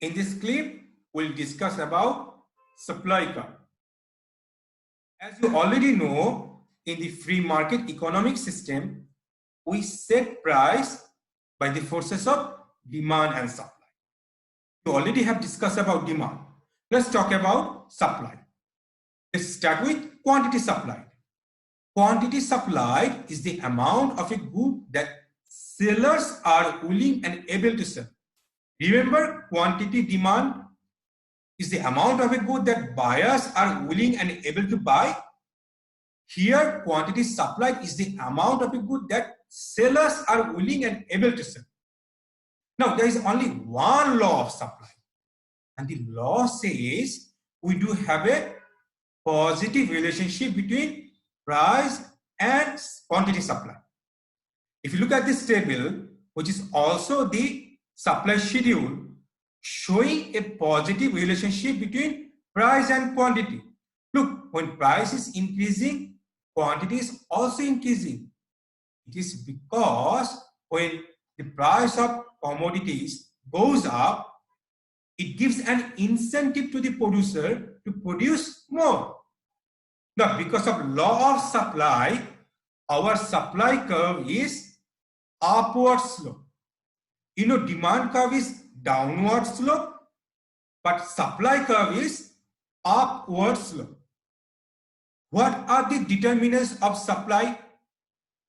In this clip, we'll discuss about supply curve. As you already know, in the free market economic system, we set price by the forces of demand and supply. You already have discussed about demand. Let's talk about supply. Let's start with quantity supplied. Quantity supplied is the amount of a good that sellers are willing and able to sell. Remember, quantity demand is the amount of a good that buyers are willing and able to buy. Here, quantity supplied is the amount of a good that sellers are willing and able to sell. Now, there is only one law of supply, and the law says we do have a positive relationship between price and quantity supply. If you look at this table, which is also the supply schedule, showing a positive relationship between price and quantity. Look, when price is increasing, quantity is also increasing. It is because when the price of commodities goes up, it gives an incentive to the producer to produce more. Now, because of law of supply, our supply curve is upward slope. You know, demand curve is downward slope, but supply curve is upward slope. What are the determinants of supply?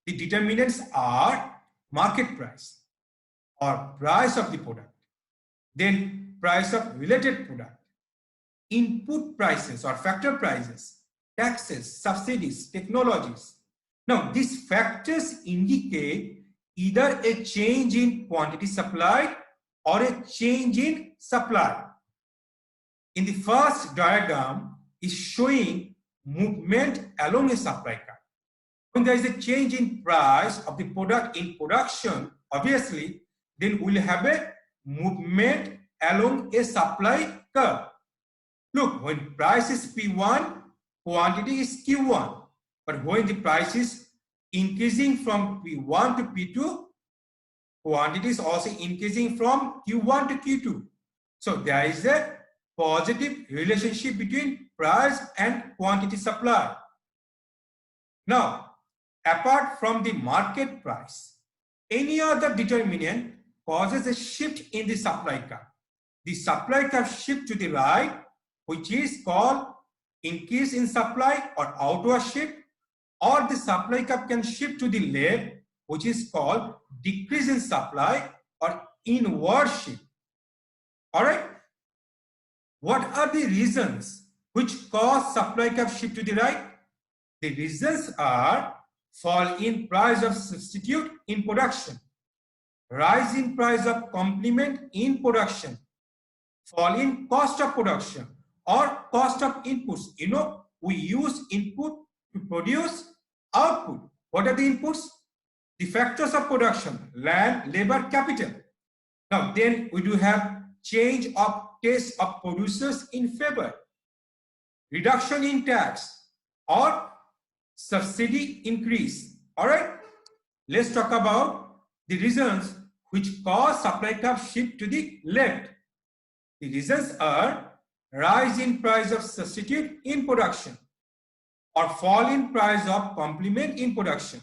The determinants are market price or price of the product, then price of related product, input prices or factor prices, taxes, subsidies, technologies. Now, these factors indicate either a change in quantity supplied or a change in supply. In the first diagram is showing movement along a supply curve. When there is a change in price of the product in production, obviously, then we'll have a movement along a supply curve. Look, when price is P1, quantity is Q1. But when the price is increasing from P1 to P2, quantity is also increasing from Q1 to Q2. So there is a positive relationship between price and quantity supply. Now, apart from the market price, any other determinant causes a shift in the supply curve. The supply curve shift to the right, which is called increase in supply or outward shift, or the supply curve can shift to the left, which is called decrease in supply or inward shift. All right. What are the reasons which cause supply curve shift to the right? The reasons are fall in price of substitute in production, rise in price of complement in production, fall in cost of production or cost of inputs. You know, we use input to produce output. What are the inputs? The factors of production, land, labor, capital. Now, then we do have change of taste of producers in favor, reduction in tax or subsidy increase. All right, let's talk about the reasons which cause supply curve shift to the left. The reasons are rise in price of substitute in production or fall in price of complement in production.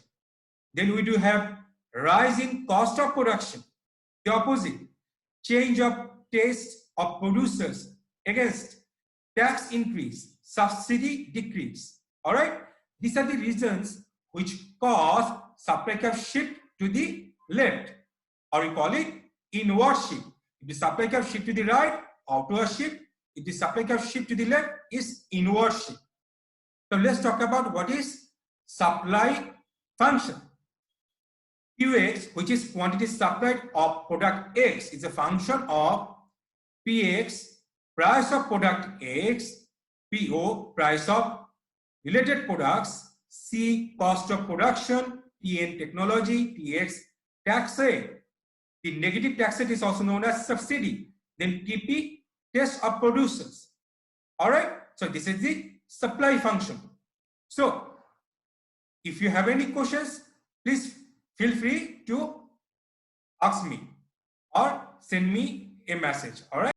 Then we do have rise in cost of production. The opposite, change of taste of producers against tax increase, subsidy decrease. All right, these are the reasons which cause supply curve shift to the left, or we call it inward shift. If the supply curve shift to the right, outward shift. If the supply curve shift to the left, is inward shift. So let's talk about what is supply function. Qx, which is quantity supplied of product X, is a function of Px, price of product X, Po, price of related products, C, cost of production, Tn, technology, Tx, tax rate. The negative tax rate is also known as subsidy. Then Tp, test of producers. All right, so this is the supply function. So if you have any questions, please feel free to ask me or send me a message. All right.